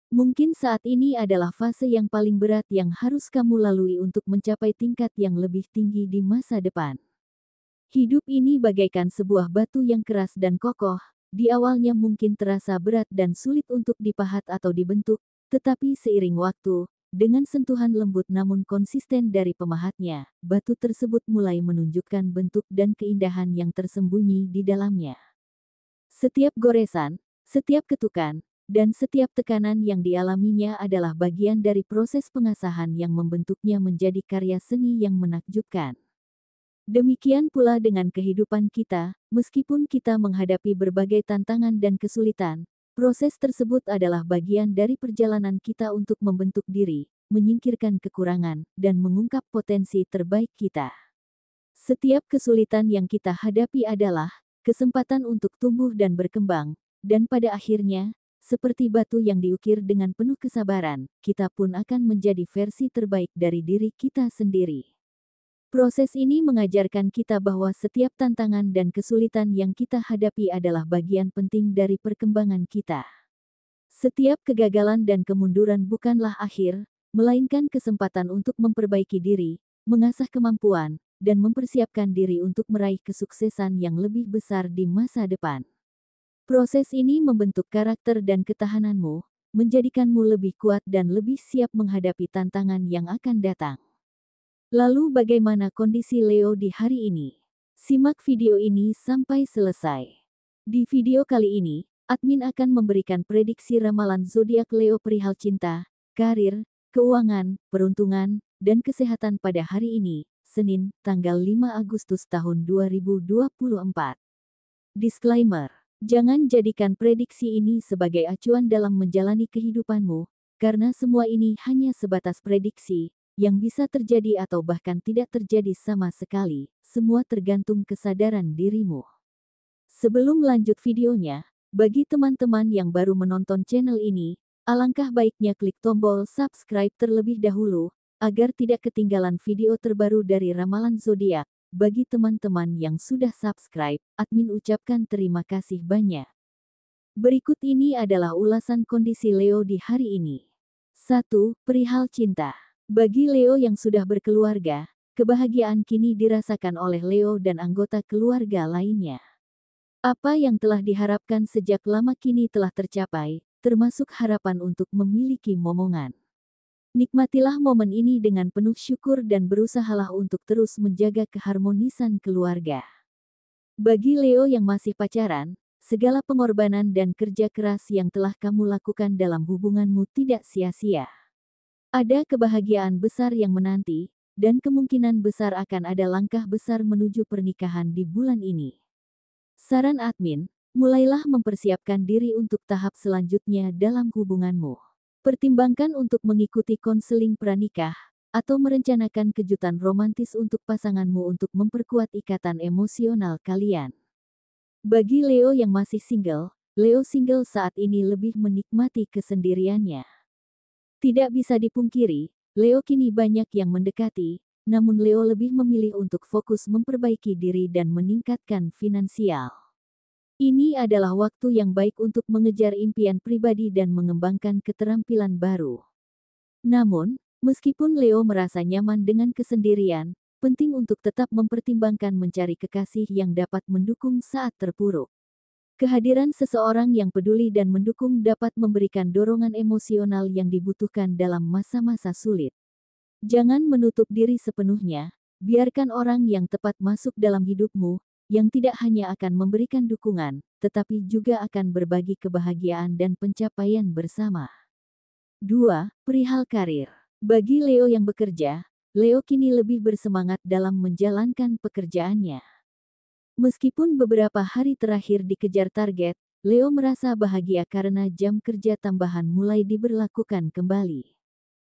Mungkin saat ini adalah fase yang paling berat yang harus kamu lalui untuk mencapai tingkat yang lebih tinggi di masa depan. Hidup ini bagaikan sebuah batu yang keras dan kokoh, di awalnya mungkin terasa berat dan sulit untuk dipahat atau dibentuk, tetapi seiring waktu, dengan sentuhan lembut namun konsisten dari pemahatnya, batu tersebut mulai menunjukkan bentuk dan keindahan yang tersembunyi di dalamnya. Setiap goresan, setiap ketukan, dan setiap tekanan yang dialaminya adalah bagian dari proses pengasahan yang membentuknya menjadi karya seni yang menakjubkan. Demikian pula dengan kehidupan kita, meskipun kita menghadapi berbagai tantangan dan kesulitan, proses tersebut adalah bagian dari perjalanan kita untuk membentuk diri, menyingkirkan kekurangan, dan mengungkap potensi terbaik kita. Setiap kesulitan yang kita hadapi adalah kesempatan untuk tumbuh dan berkembang, dan pada akhirnya, seperti batu yang diukir dengan penuh kesabaran, kita pun akan menjadi versi terbaik dari diri kita sendiri. Proses ini mengajarkan kita bahwa setiap tantangan dan kesulitan yang kita hadapi adalah bagian penting dari perkembangan kita. Setiap kegagalan dan kemunduran bukanlah akhir, melainkan kesempatan untuk memperbaiki diri, mengasah kemampuan, dan mempersiapkan diri untuk meraih kesuksesan yang lebih besar di masa depan. Proses ini membentuk karakter dan ketahananmu, menjadikanmu lebih kuat dan lebih siap menghadapi tantangan yang akan datang. Lalu bagaimana kondisi Leo di hari ini? Simak video ini sampai selesai. Di video kali ini, admin akan memberikan prediksi ramalan zodiak Leo perihal cinta, karir, keuangan, peruntungan, dan kesehatan pada hari ini, Senin, tanggal 5 Agustus tahun 2024. Disclaimer: jangan jadikan prediksi ini sebagai acuan dalam menjalani kehidupanmu, karena semua ini hanya sebatas prediksi yang bisa terjadi atau bahkan tidak terjadi sama sekali, semua tergantung kesadaran dirimu. Sebelum lanjut videonya, bagi teman-teman yang baru menonton channel ini, alangkah baiknya klik tombol subscribe terlebih dahulu, agar tidak ketinggalan video terbaru dari Ramalan Zodiak. Bagi teman-teman yang sudah subscribe, admin ucapkan terima kasih banyak. Berikut ini adalah ulasan kondisi Leo di hari ini. 1. Perihal cinta. Bagi Leo yang sudah berkeluarga, kebahagiaan kini dirasakan oleh Leo dan anggota keluarga lainnya. Apa yang telah diharapkan sejak lama kini telah tercapai, termasuk harapan untuk memiliki momongan. Nikmatilah momen ini dengan penuh syukur dan berusahalah untuk terus menjaga keharmonisan keluarga. Bagi Leo yang masih pacaran, segala pengorbanan dan kerja keras yang telah kamu lakukan dalam hubunganmu tidak sia-sia. Ada kebahagiaan besar yang menanti, dan kemungkinan besar akan ada langkah besar menuju pernikahan di bulan ini. Saran admin, mulailah mempersiapkan diri untuk tahap selanjutnya dalam hubunganmu. Pertimbangkan untuk mengikuti konseling pranikah, atau merencanakan kejutan romantis untuk pasanganmu untuk memperkuat ikatan emosional kalian. Bagi Leo yang masih single, Leo single saat ini lebih menikmati kesendiriannya. Tidak bisa dipungkiri, Leo kini banyak yang mendekati, namun Leo lebih memilih untuk fokus memperbaiki diri dan meningkatkan finansial. Ini adalah waktu yang baik untuk mengejar impian pribadi dan mengembangkan keterampilan baru. Namun, meskipun Leo merasa nyaman dengan kesendirian, penting untuk tetap mempertimbangkan mencari kekasih yang dapat mendukung saat terpuruk. Kehadiran seseorang yang peduli dan mendukung dapat memberikan dorongan emosional yang dibutuhkan dalam masa-masa sulit. Jangan menutup diri sepenuhnya, biarkan orang yang tepat masuk dalam hidupmu, yang tidak hanya akan memberikan dukungan, tetapi juga akan berbagi kebahagiaan dan pencapaian bersama. 2. Perihal karir. Bagi Leo yang bekerja, Leo kini lebih bersemangat dalam menjalankan pekerjaannya. Meskipun beberapa hari terakhir dikejar target, Leo merasa bahagia karena jam kerja tambahan mulai diberlakukan kembali.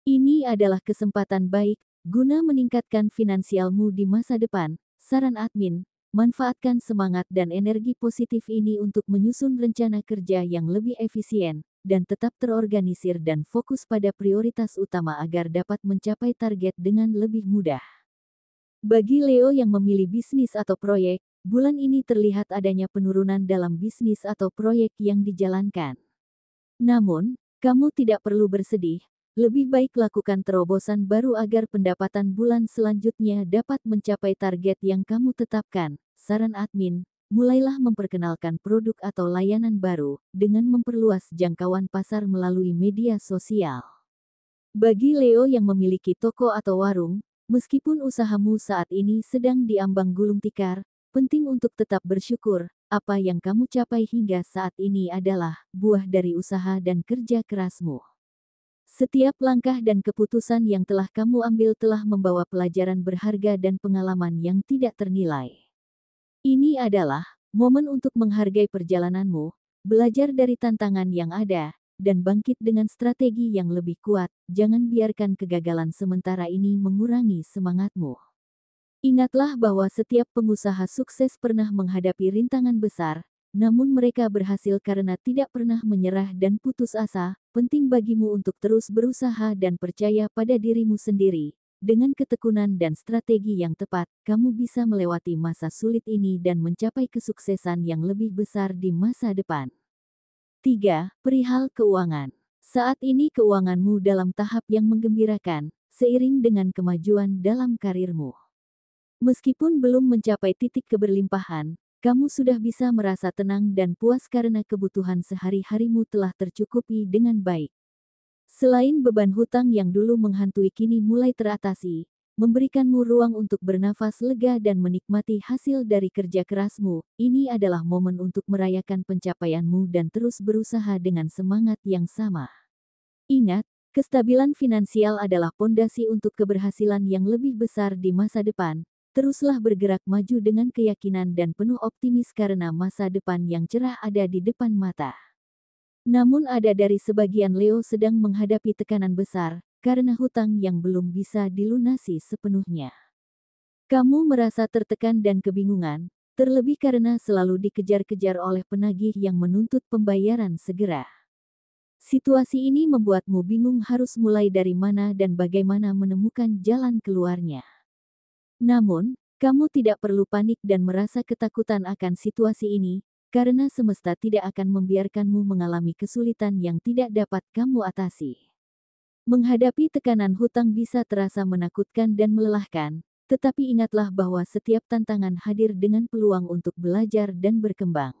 Ini adalah kesempatan baik, guna meningkatkan finansialmu di masa depan. Saran admin, manfaatkan semangat dan energi positif ini untuk menyusun rencana kerja yang lebih efisien, dan tetap terorganisir dan fokus pada prioritas utama agar dapat mencapai target dengan lebih mudah. Bagi Leo yang memilih bisnis atau proyek, bulan ini terlihat adanya penurunan dalam bisnis atau proyek yang dijalankan. Namun, Kamu tidak perlu bersedih, lebih baik lakukan terobosan baru agar pendapatan bulan selanjutnya dapat mencapai target yang kamu tetapkan. Saran admin, mulailah memperkenalkan produk atau layanan baru dengan memperluas jangkauan pasar melalui media sosial. Bagi Leo yang memiliki toko atau warung, meskipun usahamu saat ini sedang diambang gulung tikar, penting untuk tetap bersyukur. Apa yang kamu capai hingga saat ini adalah buah dari usaha dan kerja kerasmu. Setiap langkah dan keputusan yang telah kamu ambil telah membawa pelajaran berharga dan pengalaman yang tidak ternilai. Ini adalah momen untuk menghargai perjalananmu, belajar dari tantangan yang ada, dan bangkit dengan strategi yang lebih kuat. Jangan biarkan kegagalan sementara ini mengurangi semangatmu. Ingatlah bahwa setiap pengusaha sukses pernah menghadapi rintangan besar, namun mereka berhasil karena tidak pernah menyerah dan putus asa. Penting bagimu untuk terus berusaha dan percaya pada dirimu sendiri. Dengan ketekunan dan strategi yang tepat, kamu bisa melewati masa sulit ini dan mencapai kesuksesan yang lebih besar di masa depan. 3. Perihal keuangan. Saat ini keuanganmu dalam tahap yang menggembirakan, seiring dengan kemajuan dalam karirmu. Meskipun belum mencapai titik keberlimpahan, kamu sudah bisa merasa tenang dan puas karena kebutuhan sehari-harimu telah tercukupi dengan baik. Selain beban hutang yang dulu menghantui kini mulai teratasi, memberikanmu ruang untuk bernafas lega dan menikmati hasil dari kerja kerasmu. Ini adalah momen untuk merayakan pencapaianmu dan terus berusaha dengan semangat yang sama. Ingat, kestabilan finansial adalah pondasi untuk keberhasilan yang lebih besar di masa depan. Teruslah bergerak maju dengan keyakinan dan penuh optimis karena masa depan yang cerah ada di depan mata. Namun ada dari sebagian Leo sedang menghadapi tekanan besar, karena hutang yang belum bisa dilunasi sepenuhnya. Kamu merasa tertekan dan kebingungan, terlebih karena selalu dikejar-kejar oleh penagih yang menuntut pembayaran segera. Situasi ini membuatmu bingung harus mulai dari mana dan bagaimana menemukan jalan keluarnya. Namun, kamu tidak perlu panik dan merasa ketakutan akan situasi ini, karena semesta tidak akan membiarkanmu mengalami kesulitan yang tidak dapat kamu atasi. Menghadapi tekanan hutang bisa terasa menakutkan dan melelahkan, tetapi ingatlah bahwa setiap tantangan hadir dengan peluang untuk belajar dan berkembang.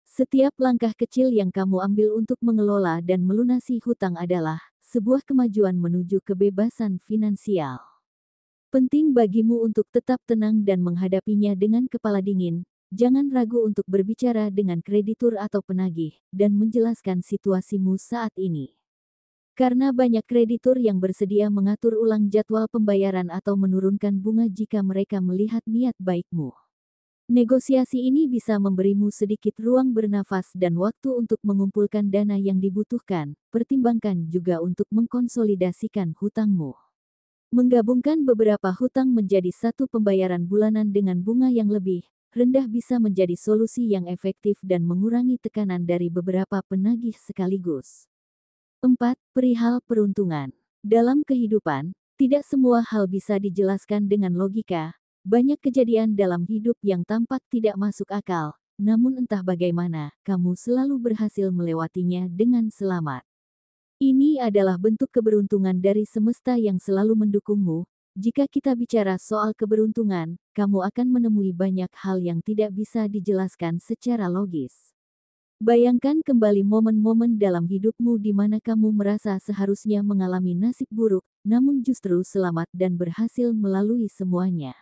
Setiap langkah kecil yang kamu ambil untuk mengelola dan melunasi hutang adalah sebuah kemajuan menuju kebebasan finansial. Penting bagimu untuk tetap tenang dan menghadapinya dengan kepala dingin. Jangan ragu untuk berbicara dengan kreditur atau penagih dan menjelaskan situasimu saat ini. Karena banyak kreditur yang bersedia mengatur ulang jadwal pembayaran atau menurunkan bunga jika mereka melihat niat baikmu. Negosiasi ini bisa memberimu sedikit ruang bernafas dan waktu untuk mengumpulkan dana yang dibutuhkan. Pertimbangkan juga untuk mengkonsolidasikan hutangmu. Menggabungkan beberapa hutang menjadi satu pembayaran bulanan dengan bunga yang lebih rendah bisa menjadi solusi yang efektif dan mengurangi tekanan dari beberapa penagih sekaligus. 4. Perihal peruntungan. Dalam kehidupan, tidak semua hal bisa dijelaskan dengan logika. Banyak kejadian dalam hidup yang tampak tidak masuk akal, namun entah bagaimana, kamu selalu berhasil melewatinya dengan selamat. Ini adalah bentuk keberuntungan dari semesta yang selalu mendukungmu. Jika kita bicara soal keberuntungan, kamu akan menemui banyak hal yang tidak bisa dijelaskan secara logis. Bayangkan kembali momen-momen dalam hidupmu di mana kamu merasa seharusnya mengalami nasib buruk, namun justru selamat dan berhasil melalui semuanya.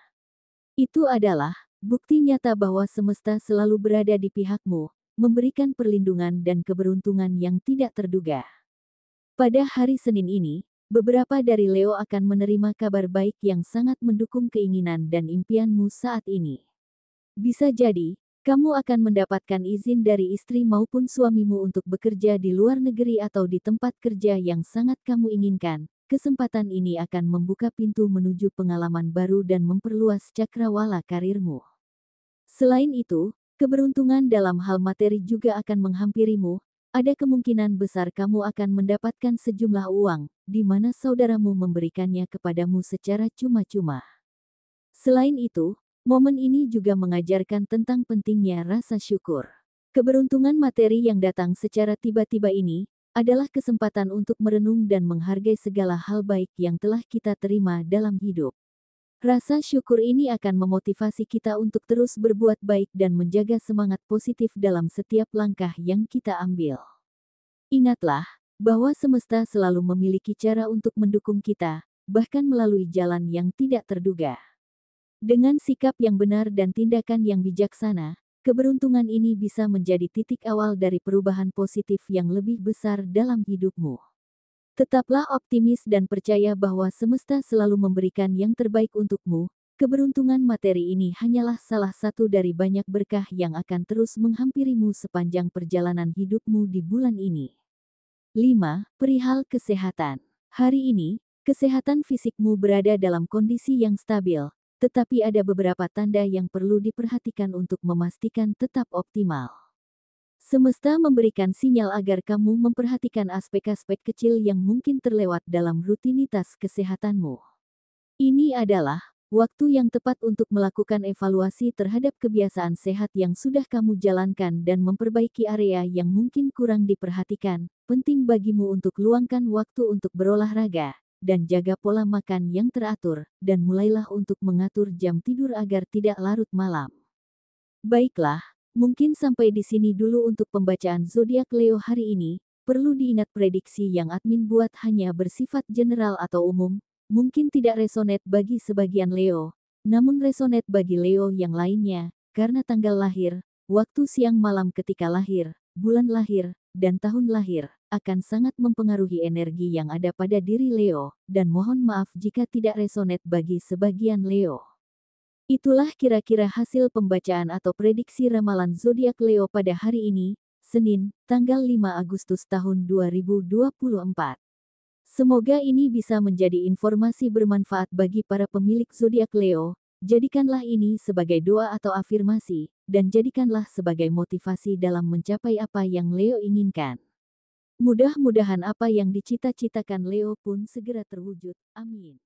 Itu adalah bukti nyata bahwa semesta selalu berada di pihakmu, memberikan perlindungan dan keberuntungan yang tidak terduga. Pada hari Senin ini, beberapa dari Leo akan menerima kabar baik yang sangat mendukung keinginan dan impianmu saat ini. Bisa jadi, kamu akan mendapatkan izin dari istri maupun suamimu untuk bekerja di luar negeri atau di tempat kerja yang sangat kamu inginkan. Kesempatan ini akan membuka pintu menuju pengalaman baru dan memperluas cakrawala karirmu. Selain itu, keberuntungan dalam hal materi juga akan menghampirimu. Ada kemungkinan besar kamu akan mendapatkan sejumlah uang, di mana saudaramu memberikannya kepadamu secara cuma-cuma. Selain itu, momen ini juga mengajarkan tentang pentingnya rasa syukur. Keberuntungan materi yang datang secara tiba-tiba ini adalah kesempatan untuk merenung dan menghargai segala hal baik yang telah kita terima dalam hidup. Rasa syukur ini akan memotivasi kita untuk terus berbuat baik dan menjaga semangat positif dalam setiap langkah yang kita ambil. Ingatlah bahwa semesta selalu memiliki cara untuk mendukung kita, bahkan melalui jalan yang tidak terduga. Dengan sikap yang benar dan tindakan yang bijaksana, keberuntungan ini bisa menjadi titik awal dari perubahan positif yang lebih besar dalam hidupmu. Tetaplah optimis dan percaya bahwa semesta selalu memberikan yang terbaik untukmu. Keberuntungan materi ini hanyalah salah satu dari banyak berkah yang akan terus menghampirimu sepanjang perjalanan hidupmu di bulan ini. 5. Perihal kesehatan. Hari ini, kesehatan fisikmu berada dalam kondisi yang stabil, tetapi ada beberapa tanda yang perlu diperhatikan untuk memastikan tetap optimal. Semesta memberikan sinyal agar kamu memperhatikan aspek-aspek kecil yang mungkin terlewat dalam rutinitas kesehatanmu. Ini adalah waktu yang tepat untuk melakukan evaluasi terhadap kebiasaan sehat yang sudah kamu jalankan dan memperbaiki area yang mungkin kurang diperhatikan. Penting bagimu untuk luangkan waktu untuk berolahraga dan jaga pola makan yang teratur, dan mulailah untuk mengatur jam tidur agar tidak larut malam. Baiklah. Mungkin sampai di sini dulu untuk pembacaan zodiak Leo hari ini. Perlu diingat prediksi yang admin buat hanya bersifat general atau umum, mungkin tidak resonate bagi sebagian Leo, namun resonate bagi Leo yang lainnya, karena tanggal lahir, waktu siang malam ketika lahir, bulan lahir, dan tahun lahir, akan sangat mempengaruhi energi yang ada pada diri Leo, dan mohon maaf jika tidak resonate bagi sebagian Leo. Itulah kira-kira hasil pembacaan atau prediksi ramalan zodiak Leo pada hari ini, Senin, tanggal 5 Agustus tahun 2024. Semoga ini bisa menjadi informasi bermanfaat bagi para pemilik zodiak Leo. Jadikanlah ini sebagai doa atau afirmasi, dan jadikanlah sebagai motivasi dalam mencapai apa yang Leo inginkan. Mudah-mudahan apa yang dicita-citakan Leo pun segera terwujud. Amin.